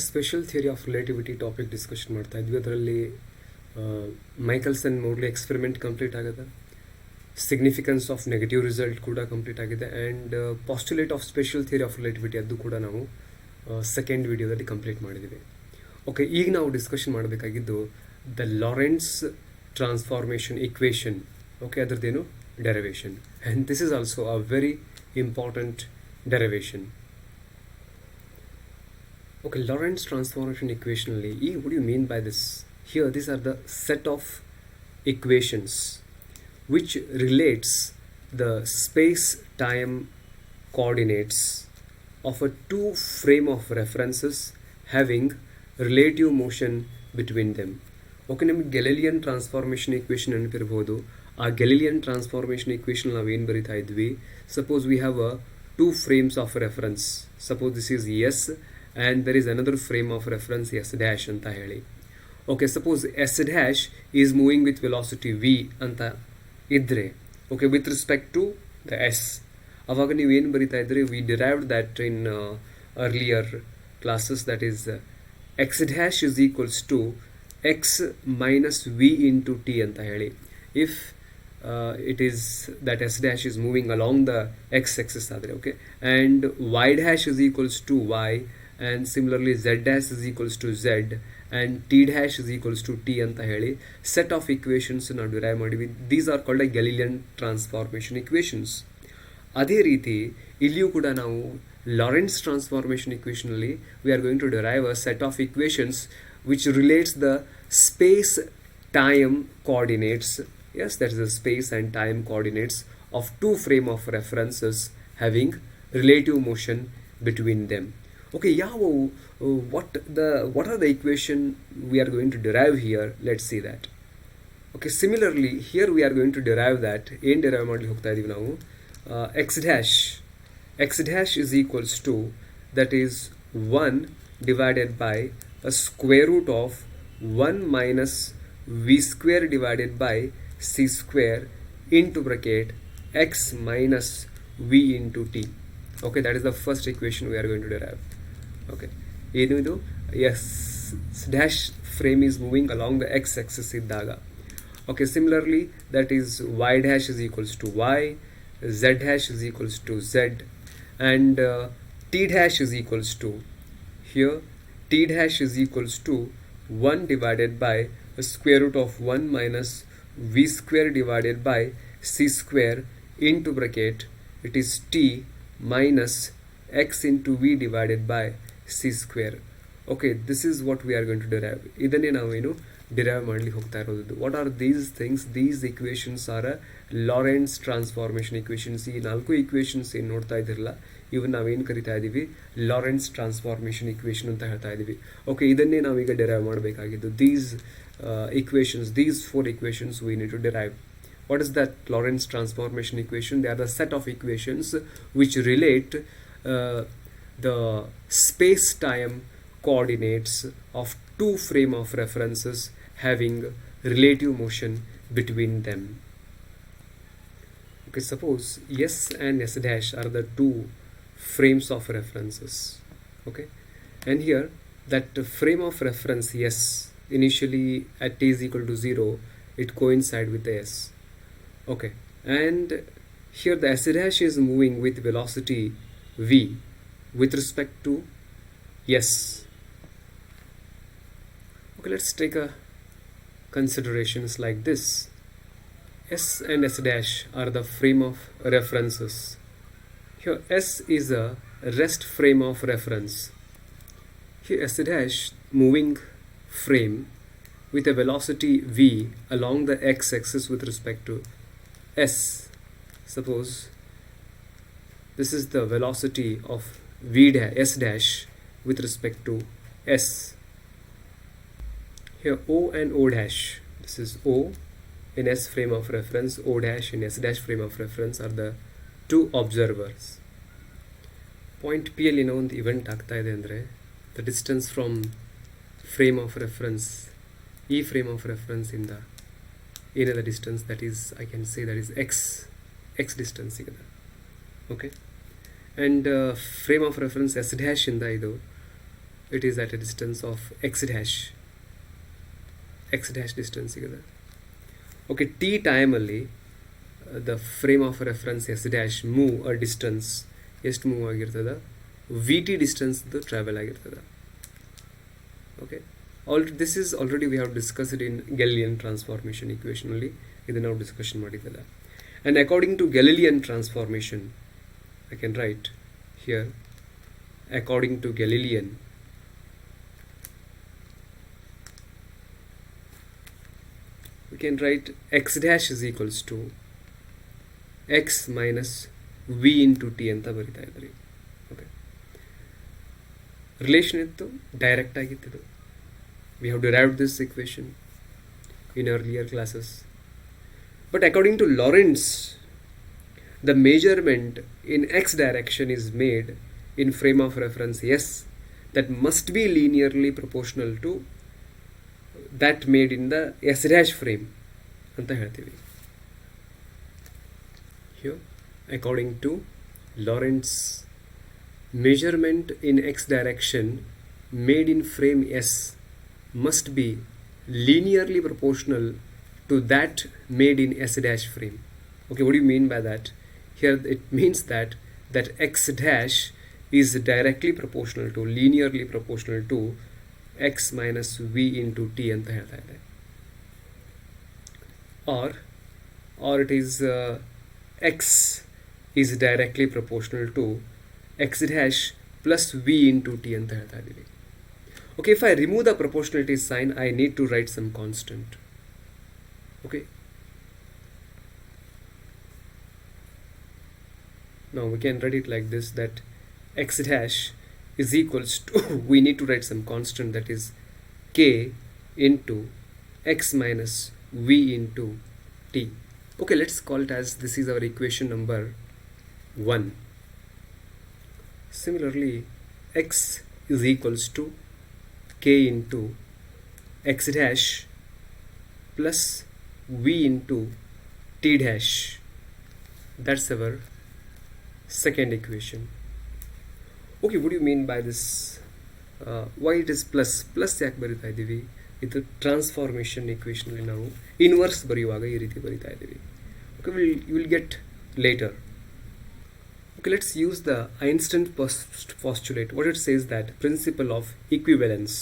Special theory of relativity topic discussion ಮಾಡ್ತಾ ಇದ್ವಿ. ಅದರಲ್ಲಿ ಮೈಕಲ್ಸನ್ ಮೋಡ್ಲಿ ಎಕ್ಸ್ಪೆರಿಮೆಂಟ್ ಕಂಪ್ಲೀಟ್ ಆಗಿದೆ, ಸಿಗ್ನಿಫಿಕೆನ್ಸ್ ಆಫ್ ನೆಗೆಟಿವ್ ರಿಸಲ್ಟ್ ಕೂಡ ಕಂಪ್ಲೀಟ್ ಆಗಿದೆ, and postulate of special theory of relativity ಅದು ಕೂಡ ನಾವು ಸೆಕೆಂಡ್ ವಿಡಿಯೋದಲ್ಲಿ ಕಂಪ್ಲೀಟ್ ಮಾಡಿದ್ದೀವಿ. ಓಕೆ, ಈಗ ನಾವು ಡಿಸ್ಕಷನ್ ಮಾಡಬೇಕಾಗಿದ್ದು the Lorentz transformation equation. Okay, ಅದರದ್ದೇನು derivation, and this is also a very important derivation. Okay, Lorentz transformation equation. What do you mean by this? Here, these are the set of equations which relates the space-time coordinates of a two frame of references having relative motion between them. Okay, ನಮಗೆ Galilean transformation equation ನೆನಪಿರ್ಬೋದು. ಆ Galilean transformation equation ನಾವು ಏನು ಬರಿತಾ ಇದ್ವಿ? Suppose we have a two frames of reference. Suppose this is S and there is another frame of reference s dash anta heli. Okay, suppose s dash is moving with velocity v anta idre, okay, with respect to the s. Avaga ನೀವು ಏನು ಬರಿತಾ ಇದ್ರಿ? we derived that in earlier classes, that is x dash is equals to x minus v into t anta heli. If it is that s dash is moving along the x axis adre, okay, and y dash is equals to y, and similarly z dash is equals to z and t dash is equals to t anta heli set of equations ನಾವು derive ಮಾಡಿವಿ. these are called a Galilean transformation equations. ಅದೇ ರೀತಿ ಇಲ್ಲಿಯೂ ಕೂಡ ನಾವು Lorentz transformation equation ಅಲ್ಲಿ we are going to derive a set of equations which relates the space time coordinates. Yes, that is the space and time coordinates of two frame of references having relative motion between them. Okay, what are the equation we are going to derive here? Let's see that. Okay, similarly here we are going to derive that ಏನು derive ಮಾಡಲಿ ಹೋಗ್ತಾ ಇದೀವಿ ನಾವು x dash is equals to, that is 1 divided by a square root of 1 minus v square divided by c square into bracket x minus v into t. Okay, that is the first equation we are going to derive. Okay, ಏನು ಇದು? yes dash frame is moving along the x axis ಇದ್ದಾಗ. Okay, similarly that is y dash is equals to y, z dash is equals to z, and t dash is equals to, here t dash is equals to 1 divided by a square root of 1 minus v square divided by c square into bracket it is t minus x into v divided by c square. Okay, this is what we are going to derive. ಇದನ್ನೇ ನಾವೇನು derive ಮಾಡಲಿ ಹೋಗ್ತಾ ಇರೋದು. What are these things? These equations are Lorentz transformation equations. ಈ ನಾಲ್ಕು equations ಏನು ನೋಡ್ತಾ ಇದ್ದಿರಲ್ಲ, ಇವನ್ನ ನಾವೇನು ಕರಿತಾ ಇದ್ದೀವಿ? ಲಾರೆಂಟ್ಸ್ ಟ್ರಾನ್ಸ್ಫಾರ್ಮೇಷನ್ ಇಕ್ವೇಷನ್ ಅಂತ ಹೇಳ್ತಾ ಇದ್ದೀವಿ. ಓಕೆ, ಇದನ್ನೇ ನಾವೀಗ ಡಿರೈವ್ ಮಾಡಬೇಕಾಗಿದ್ದು. These equations, these four equations we need to derive. What is that Lorentz transformation equation? They are the set of equations which relate the space-time coordinates of two frame of references having relative motion between them. Okay, suppose s and s dash are the two frames of references. Okay, and here that frame of reference s, initially at t is equal to 0, it coincide with the s. Okay, and here the s dash is moving with velocity v with respect to s. Okay, let's take a considerations like this. S and s dash are the frame of references. Here s is a rest frame of reference. Here s dash moving frame with a velocity v along the x-axis with respect to s. Suppose this is the velocity of s dash with respect to s. Here o and o dash, this is o in s frame of reference, o dash in s dash frame of reference are the two observers. Point p ಅಲ್ಲಿ ಏನೋ ಒಂದು event ಆಗ್ತಾ ಇದೆ ಅಂದರೆ the distance from frame of reference, ಈ frame of reference ಇಂದ ಏನಿದೆ distance, that is I can say that is x distance ಸಿಗುತ್ತೆ. Okay, and frame of reference s dash ಇಂದ ಇದು it is at a distance of x dash distance ಸಿಗುತ್ತೆ. Okay T ಟೈಮಲ್ಲಿ the frame of reference S dash move a distance ಎಷ್ಟು move ಆಗಿರ್ತದೆ, V T ಡಿಸ್ಟೆನ್ಸ್ದು travel ಆಗಿರ್ತದೆ. Okay this is already we have discussed in Galilean transformation ಇಕ್ವೇಷನಲ್ಲಿ ಇದನ್ನು ನಾವು discussion ಮಾಡಿದ್ದಲ್ಲ. And according to Galilean transformation I can write here, according to Galilean, we can write x dash is equals to x minus v into t ಅಂತ ಬರಿತಾ ಇದ್ರಿ. Okay relation ಇತ್ತು, direct ಆಗಿತ್ತು. We have derived this equation in earlier classes. But according to Lorentz, the measurement in x direction is made in frame of reference S that must be linearly proportional to that made in the S dash frame ಅಂತ ಹೇಳ್ತೀವಿ. Here, according to Lorentz, measurement in x direction made in frame S must be linearly proportional to that made in S dash frame. Okay, what do you mean by that? Here it means that x dash is directly proportional to, linearly proportional to x minus v into t ಅಂತ ಹೇಳ್ತಾ ಇದೆ. Or it is x is directly proportional to x dash plus v into t ಅಂತ ಹೇಳ್ತಾ ಇದ್ದೀವಿ. Okay, if I remove the proportionality sign, I need to write some constant. Okay. Now we can write it like this, that x dash is equals to we need to write some constant, that is k into x minus v into t. Okay, let's call it as this is our equation number 1. Similarly, x is equals to k into x dash plus v into t dash. That's our second equation. Okay, what do you mean by this? Why it is plus ಯಾಕೆ ಬರಿತಾ ಇದ್ದೀವಿ? ಇದು transformation ಇಕ್ವೇಷನಲ್ಲಿ ನಾವು inverse ಬರೆಯುವಾಗ ಈ ರೀತಿ ಬರಿತಾ ಇದ್ದೀವಿ. Okay, you will get later. Okay, let's use the Einstein postulate. What it says, that principle of equivalence.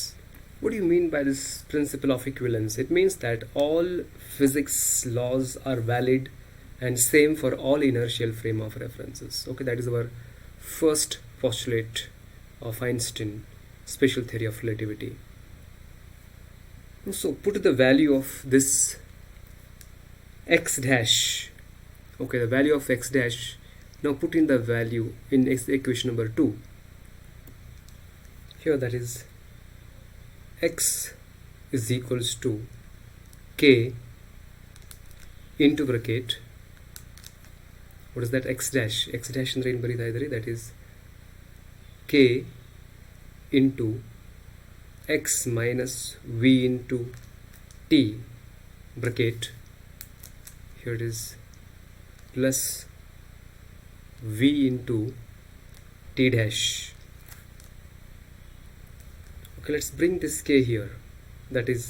What do you mean by this principle of equivalence? It means that all physics laws are valid and same for all inertial frame of references. Okay, that is our first postulate of Einstein special theory of relativity. So put the value of this x dash. Okay, the value of x dash. Now put in the value in equation number 2. Here that is x is equals to k into bracket. What is that? X dash. X dash ಅಂದ್ರೆ ಏನು ಬರೀತಾ ಇದ್ರಿ? That is k into x minus v into t bracket. Here it is plus v into t dash. Okay, let's bring this k here. That is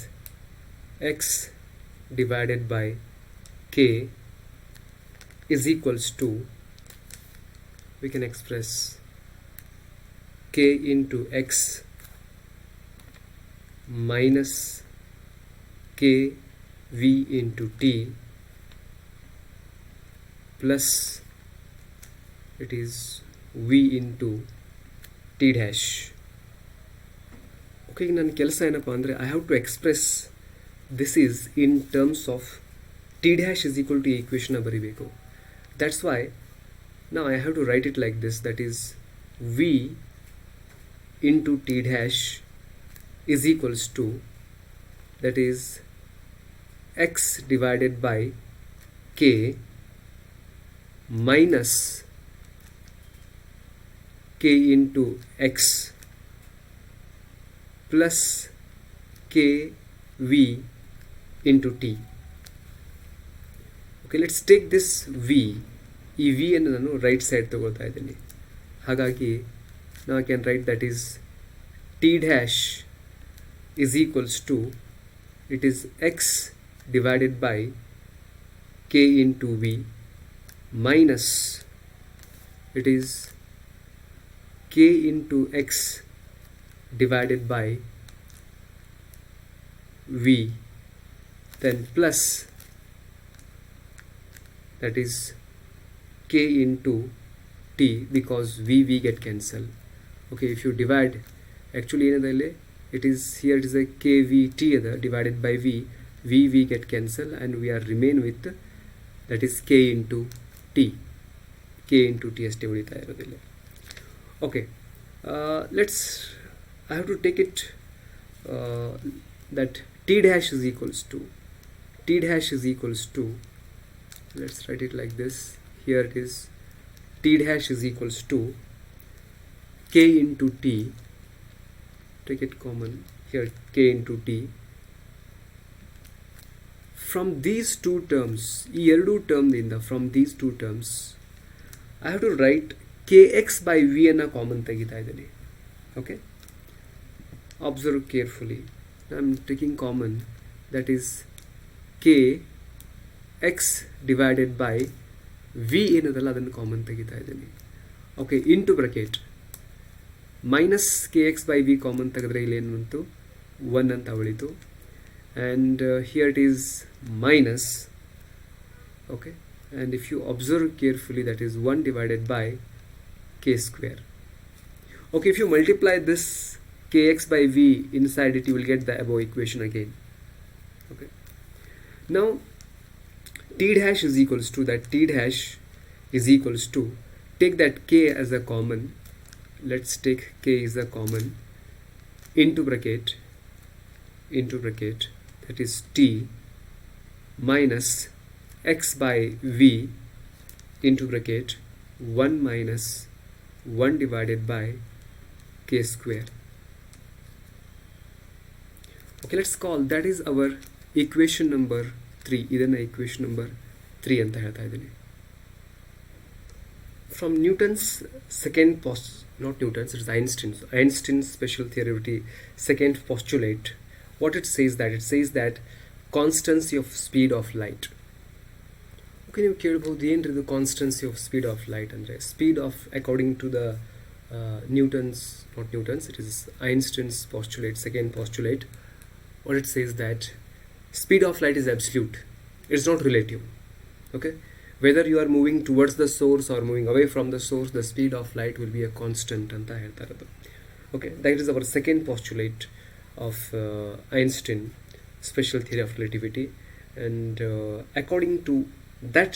x divided by k is equals to, we can express k into x minus k v into t plus it is v into t dash. Okay, ನನ್ನ ಕೆಲಸ ಏನಪ್ಪ ಅಂದರೆ I have to express this is in terms of t dash is equal to equation ಬರಿಬೇಕು. That's why now I have to write it like this, that is v into t dash is equals to, that is x divided by k minus k into x plus k v into t. Okay, let's take this v. ಈ v ಅನ್ನು ನಾನು right side ತಗೊಳ್ತಾ ಇದ್ದೀನಿ. ಹಾಗಾಗಿ now I can write that is t t dash is equals to, it is x divided by k into v minus, it is k into x divided by v, then plus, that is k into t, because v get cancelled. Okay, if you divide, actually it is here, it is a kvt divided by v get cancelled, and we are remain with, that is k into t ಅಷ್ಟೇ ಉಳಿತಾ ಇರೋದಿಲ್ಲ. Okay, let's, I have to take it that t dash is equals to, let's write it like this. Here it is, t dash is equals to k into t, take it common here, k into t. From these two terms, ಈ ಎರಡು ಟರ್ಮ್ದಿಂದ, from these two terms, I have to write kx by v ಅನ್ನು common ತೆಗಿತಾ ಇದ್ದೀನಿ. Okay, observe carefully. I am taking common, that is k x divided by v ಏನದಲ್ಲ ಅದನ್ನು common ತೆಗಿತಾ ಇದ್ದೀನಿ. Okay, into bracket minus K X by V common ತೆಗೆದ್ರೆ ಇಲ್ಲಿ ಏನು ಬಂತು, 1 ಅಂತ ಉಳಿತು, and here it is minus. Okay, and if you observe carefully, that is 1 divided by k square. Okay, if you multiply this kx by v inside it, you will get the above equation again. Okay, now t dash is equals to, that t dash is equals to, take that k as a common, let's take k is a common, into bracket, that is t minus x by v into bracket 1 minus 1 divided by k square. Okay, let's call, that is our equation number 3. ಇದನ್ನ equation number 3 ಅಂತ ಹೇಳ್ತಾ ಇದ್ದೀನಿ. From Newton's second not Newton's, it is Einstein's special theory second postulate, what it says that constancy of speed of light. Okay, ನೀವು ಕೇಳಬಹುದು ಏನ್ರಿದು constancy of speed of light ಅಂದರೆ, speed of, according to the not Newton's, it is Einstein's postulate, second postulate, what it says that speed of light is absolute, it's not relative. Okay, whether you are moving towards the source or moving away from the source, the speed of light will be a constant ಅಂತ ಹೇಳ್ತಾ ಇರೋದು. Okay, that is our second postulate of Einstein special theory of relativity, and according to that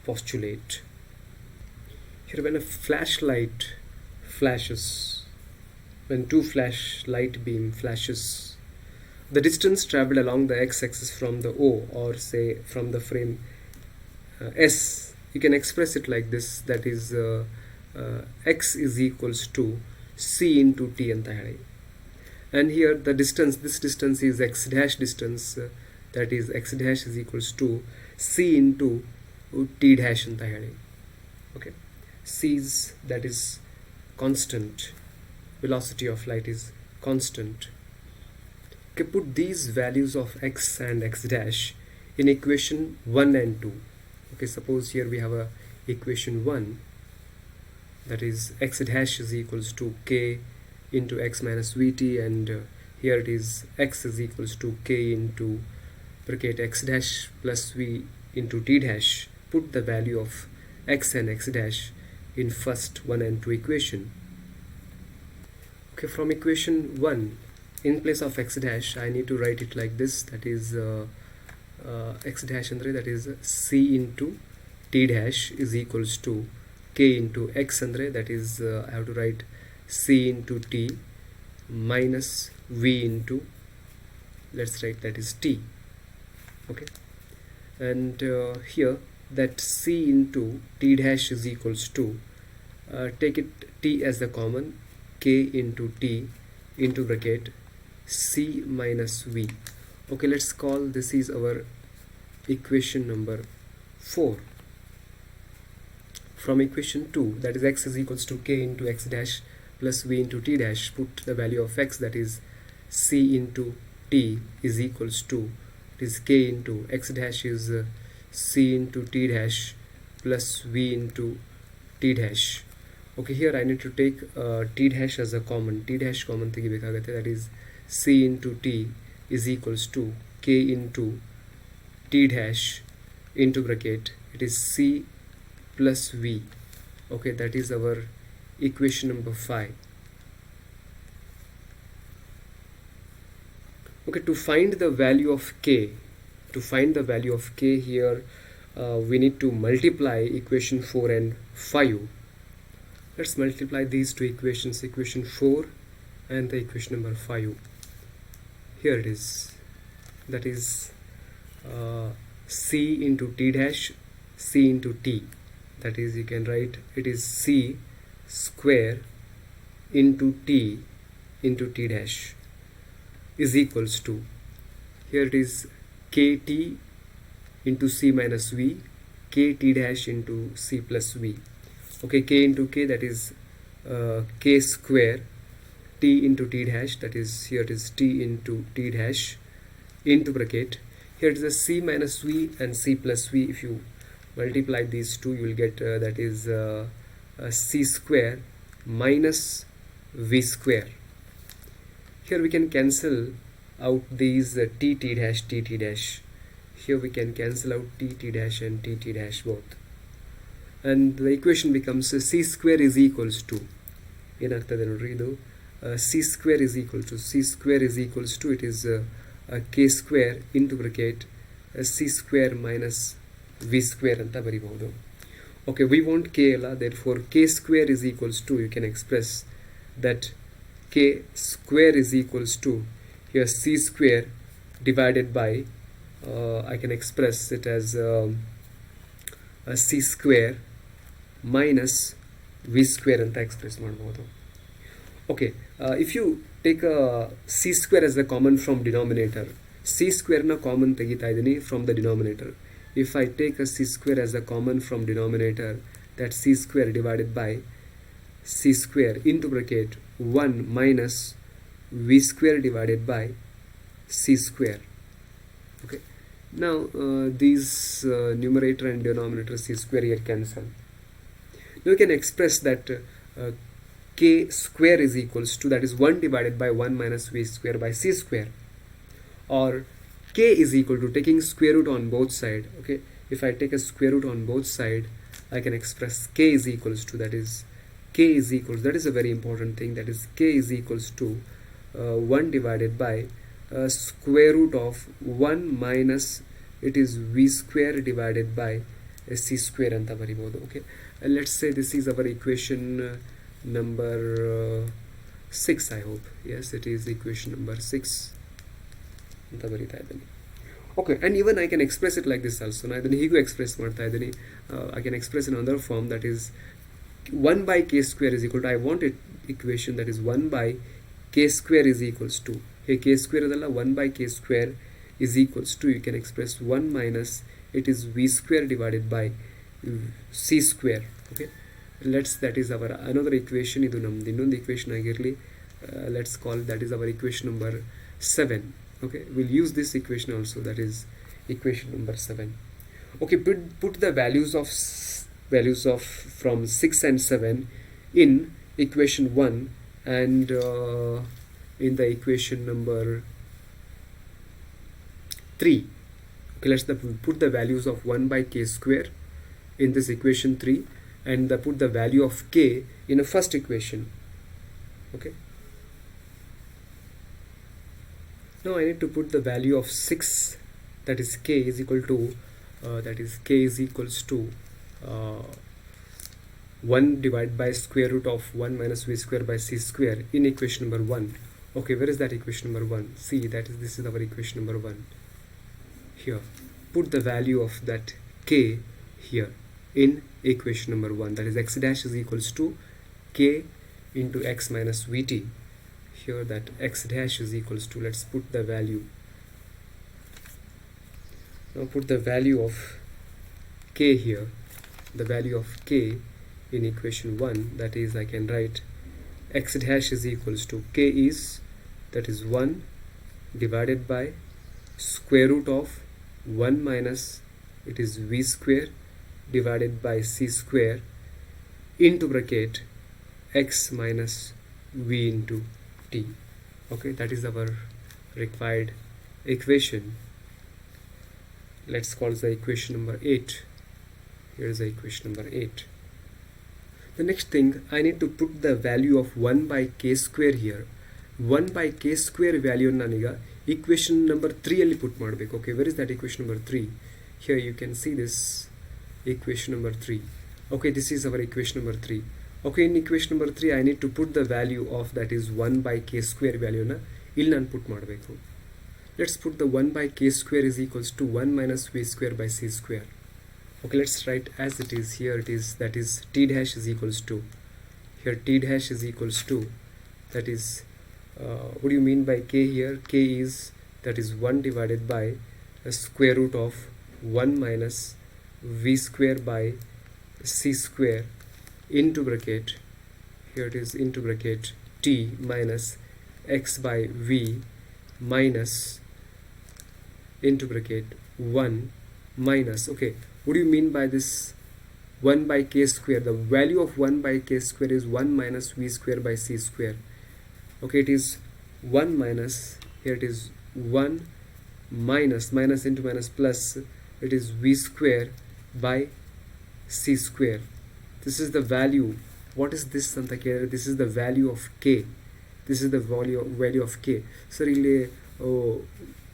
postulate, here when a flashlight flashes, when two flashlight beam flashes, the distance traveled along the x-axis from the O, or say from the frame S, you can express it like this, that is x is equals to c into t anta ಹೇಳಿ, and here the distance, this distance is x dash distance, that is x dash is equals to c into t dash anta ಹೇಳಿ. Okay, c is, that is constant, velocity of light is constant. Okay, put these values of x and x dash in equation 1 and 2. Okay, suppose here we have a equation 1, that is x dash is equals to k into x minus vt, and here it is x is equals to k into bracket x dash plus v into t dash. Put the value of x and x dash in first 1 and 2 equation. Okay, from equation 1, in place of x dash I need to write it like this, that is x dash andre, that is c into t dash is equals to k into x andre, that is I have to write c into t minus v into, let's write that is t. Okay, and here that c into t dash is equals to, take it t as the common, k into t into bracket c minus v. Okay, let's call this is our equation number 4. From equation 2, that is x is equals to k into x dash plus v into t dash, put the value of x, that is c into t, is equals to, it is k into x dash is c into t dash plus v into t dash. Okay, here I need to take t dash as a common, t dash common ತೆಗಿಬೇಕಾಗುತ್ತೆ, that is c into t is equals to k into t dash into bracket, it is c plus v. Okay, that is our equation number 5. Okay, to find the value of k, here we need to multiply equation 4 and 5. Let's multiply these two equations, equation 4 and the equation number 5. Here it is, that is c into t dash, c into t, that is you can write it is c square into t dash is equals to, here it is kt into c minus v, kt dash into c plus v. Okay, k into k, that is k square, t into t dash, that is here it is t into t dash into bracket, here it is a c minus v and c plus v. If you multiply these two, you will get that is c square minus v square. Here we can cancel out these t dash, here we can cancel out t dash and t dash both, and the equation becomes c square is equals to, ಏನಾಗ್ತದೆ ನೋಡ್ರಿ ಇದು, c square is equals to it is k square into bracket c square minus v square ಅಂತ ಬರಿಬಹುದು. Okay, we want k ಅಲ್ಲ, therefore k square is equals to, you can express that k square is equals to, here c square divided by I can express it as c square minus v square ಅಂತ express ಮಾಡಬಹುದು. Okay, if you take a c square as the common from denominator, c square na common ತೆಗಿತಾ ಇದೀನಿ from the denominator. If I take a c square as a common from denominator, that c square divided by c square into bracket 1 minus v square divided by c square. Okay, now these numerator and denominator c square here cancel. Now you can express that k square is equals to, that is 1 divided by 1 minus v square by c square, or k is equal to, taking square root on both side. Okay, if I take a square root on both side, I can express k is equals to, that is k is equals, that is a very important thing, that is k is equals to 1 divided by square root of 1 minus it is v square divided by c square ಅಂತ ಬರಿಬಹುದು. Okay, let's say this is our equation number 6. I hope, yes, it is equation number 6 ಅಂತ ಬರಿತಾ ಇದ್ದೀನಿ. Okay, and even I can express it like this also. ನಾನು ಇದನ್ನು ಹೀಗೂ express ಮಾಡ್ತಾ ಇದ್ದೀನಿ. I can express in another form, that is 1 by k square is equal to, I want it equation that is 1 by k square is equals to, here k square ಅದಲ್ಲ, 1 by k square is equals to, you can express 1 minus it is v square divided by c square. Okay, that is our another equation. ಇದು ನಮ್ದು ಇನ್ನೊಂದು equation ಆಗಿರಲಿ, let's call that is our equation number 7. Okay, we'll use this equation also, that is equation number 7. Okay, put the values of from 6 and 7 in equation 1 and in the equation number 3. Okay, let's put the values of 1 by k square in this equation 3 and put the value of k in a first equation. Okay, now I need to put the value of 6, that is k is equal to 1 divided by square root of 1 minus v square by c square in equation number 1. Okay, where is that equation number 1? See, this is our equation number 1. Here, put the value of that k here in equation number 1, that is x dash is equals to k into x minus vt. Here that x dash is equals to, let's put the value. Now put the value of k here, the value of k in equation 1, that is I can write x dash is equals to k is, that is 1 divided by square root of 1 minus, it is v square divided by c square into bracket x minus v into t. Okay, that is our required equation. Let's call the equation number 8. Here is the equation number 8. The next thing, I need to put the value of 1 by k square here. 1 by k square value naniga equation number 3 alli put ಮಾಡಬೇಕು. Okay, where is that equation number 3? Here you can see this equation number 3. Okay, this is our equation number 3. Okay, in equation number 3 I need to put the value of, that is 1 by k square value na ಇಲ್ಲಿ ನಾನು put ಮಾಡಬೇಕು. Let's put the 1 by k square is equals to 1 minus v square by c square. Okay, let's write as it is. Here it is, that is t dash is equals to, here t dash is equals to, that is what do you mean by k here? K is, that is 1 divided by a square root of 1 minus v square by c square into bracket, here it is into bracket t minus x by v minus into bracket 1 minus, okay, what do you mean by this 1 by k square? The value of 1 by k square is 1 minus v square by c square. Okay, it is 1 minus, here it is 1 minus, minus into minus plus, it is v square by c square. This is the value. What is this anta kelidre? This is the value of k. This is the value of k. So ಇಲ್ಲಿ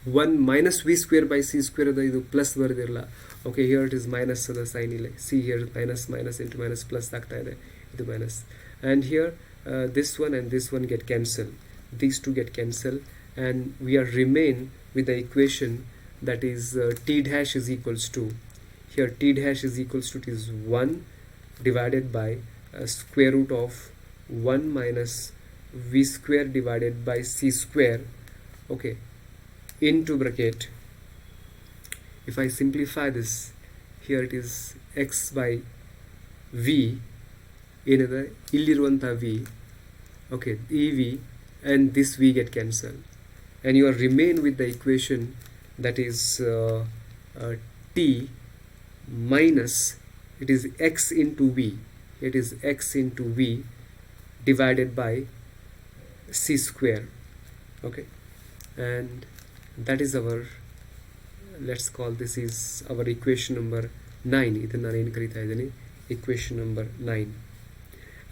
1 minus v square by c square ಅದ, ಇದು plus ಬರೆದಿರಲ್ಲ. Okay, here it is minus ಅದ sign ಇಲ್ಲ. See here minus minus into minus plus ಆಗ್ತಾ ಇದೆ, ಇದು minus. And here this one and this one get cancelled. These two get cancelled and we are remain with the equation that is t dash is equals to, here t dash is equals to, it is 1 divided by square root of 1 minus v square divided by c square, okay, into bracket. If I simplify this, here it is x by v ಏನಿದೆ ಇಲ್ಲಿರುವಂಥ v, okay, ಈ v and this v get cancelled and you are remain with the equation that is t minus, it is x into v, it is x into v divided by c square. Okay, and that is our, let's call this is our equation number 9. ಇದನ್ನು ನಾನು ಏನು ಕರೀತಾ ಇದ್ದೀನಿ, equation number 9.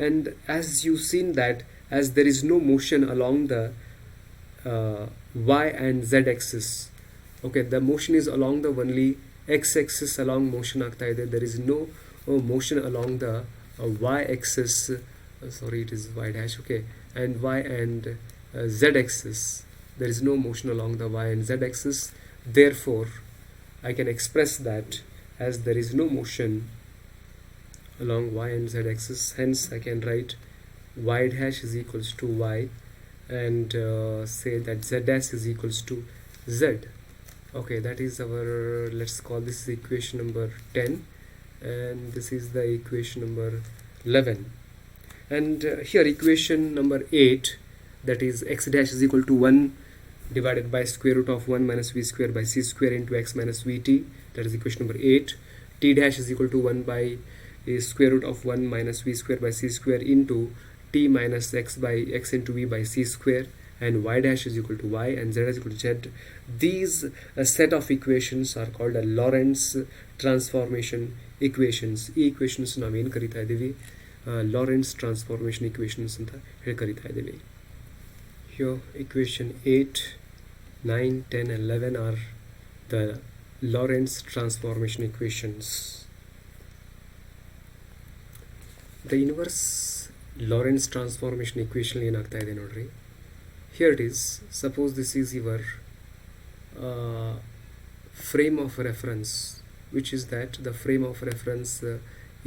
And as you've seen that as there is no motion along the y and z axis, okay, the motion is along the only x axis along motion ಆಗ್ತಾ ಇದೆ, there is no motion along the y axis, sorry it is y dash, okay, and y and z axis, there is no motion along the y and z axis. Therefore I can express that as there is no motion along y and z axis, hence I can write y dash is equals to y and say that z dash is equals to z. Okay, that is our, let's call this equation number 10 and this is the equation number 11. And here equation number 8, that is x dash is equal to 1 divided by square root of 1 minus v square by c square into x minus vt, that is equation number 8. T dash is equal to 1 by square root of 1 minus v square by c square into t minus x by x into v by c square, and y dash is equal to y and z is equal to z. These set of equations are called a Lorentz transformation equations. ಈ equations ನಾವೇನು ಕರಿತಾ ಇದ್ದೀವಿ, Lorentz transformation equations ಅಂತ ಹೇಳಿ ಕರಿತಾ ಇದ್ದೀವಿ. Here equation 8, 9, 10 and 11 are the Lorentz transformation equations. The inverse Lorentz transformation equation ಏನಾಗ್ತಾ ಇದೆ ನೋಡ್ರಿ. Here it is, suppose this is your frame of reference, which is that the frame of reference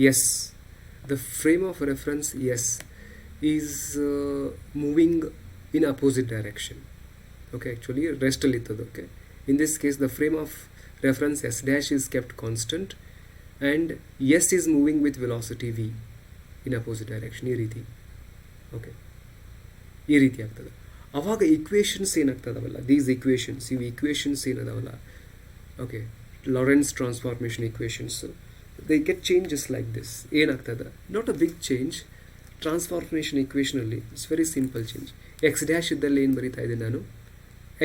yes, the frame of reference yes is moving in opposite direction. Okay, actually rest alitadu. Okay, in this case the frame of reference s dash is kept constant and s is moving with velocity v in opposite direction. Ee reeti. Okay, ಈ ರೀತಿ ಆಗ್ತದೆ. ಆವಾಗ equations ಏನಾಗ್ತದವಲ್ಲ, these equations, ಇವು equations ಏನದಾವಲ್ಲ, okay, Lorentz transformation equations, they get changes like this. ಏನಾಗ್ತದೆ, not a big change. Transformation ಈಕ್ವೇಷನಲ್ಲಿ it's very simple change. X dash ಇದ್ದಲ್ಲಿ ಏನು ಬರಿತಾ ಇದ್ದೀನಿ ನಾನು,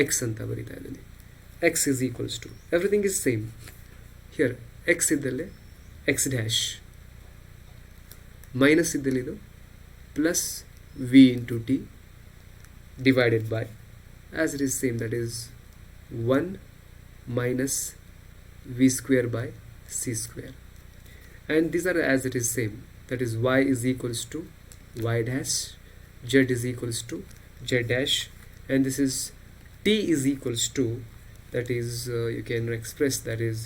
ಎಕ್ಸ್ ಅಂತ ಬರಿತಾ ಇದ್ದೀನಿ. X is equals to everything is same here. X ಇದ್ದಲ್ಲೇ ಎಕ್ಸ್ ಡ್ಯಾಶ್, ಮೈನಸ್ ಇದ್ದಲ್ಲಿ ಇದು plus V into T divided by as it is same, that is 1 minus v square by c square, and these are as it is same, that is y is equals to y dash, z is equals to z dash, and this is t is equals to, that is you can express, that is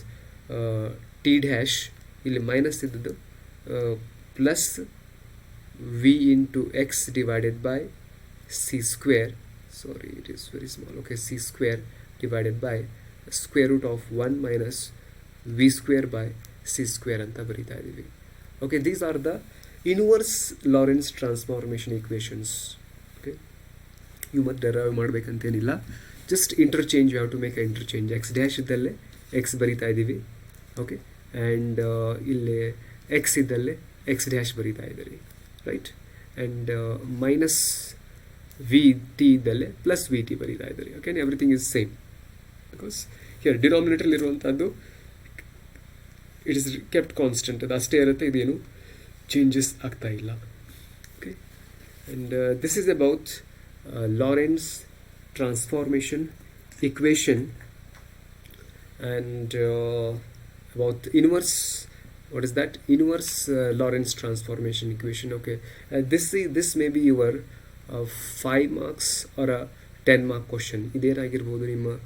t dash ಇಲ್ಲಿ minus ಇದ್ದದ್ದು plus v into x divided by c square, sorry it is very small, okay, c square divided by square root of 1 minus v square by c square ಅಂತ ಬರಿತಾ ಇದ್ದೀವಿ. Okay, these are the inverse Lorentz transformation equations. Okay, ಇವು ಮತ್ತೆ derive ಮಾಡಬೇಕಂತೇನಿಲ್ಲ, just interchange, you have to make a interchange. X dash ಇದ್ದಲ್ಲೇ X ಬರಿತಾ ಇದ್ದೀವಿ, okay, and ಇಲ್ಲಿ ಎಕ್ಸ್ ಇದ್ದಲ್ಲೇ ಎಕ್ಸ್ ಡ್ಯಾಶ್ ಬರಿತಾ ಇದ್ದೀರಿ, right, and minus V T ಇದ್ದಲ್ಲೇ ಪ್ಲಸ್ ವಿ ಟಿ ಬರಿತಾ ಇದ್ದೀರಿ. Okay, everything is same, because here ಡಿನಾಮಿನೇಟರ್ಲಿರುವಂಥದ್ದು ಇಟ್ ಇಸ್ ಕೆಪ್ಟ್ ಕಾನ್ಸ್ಟೆಂಟ್, ಅದು ಅಷ್ಟೇ ಇರುತ್ತೆ, ಇದೇನು ಚೇಂಜಸ್ ಆಗ್ತಾ ಇಲ್ಲ. Okay, and this is about Lorentz transformation equation, and about inverse, what is that, inverse Lorentz transformation equation. Okay, this may be your 5 marks or a 10 mark question. ಇದೇನಾಗಿರ್ಬೋದು, ನಿಮ್ಮ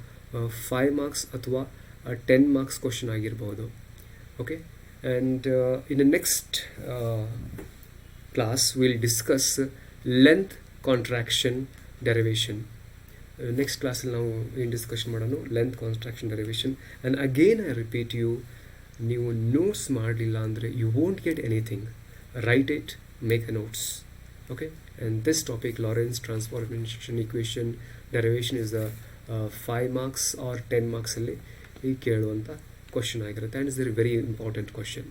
5 marks ಅಥವಾ 10 marks question ಆಗಿರ್ಬೋದು. Okay, and in the next class we'll discuss length contraction derivation. Next class ನಾವು ಏನು discussion ಮಾಡೋಣ, length construction derivation. And again I repeat you, ನೀವು notes ಮಾಡಲಿಲ್ಲ ಅಂದರೆ you won't get anything. Right it, make a notes. Okay, and this topic Lorentz transformation equation derivation is the 5 marks or 10 marksಲ್ಲಿ ಈ ಕೇಳುವಂಥ question ಆಗಿರುತ್ತೆ, and is very important question.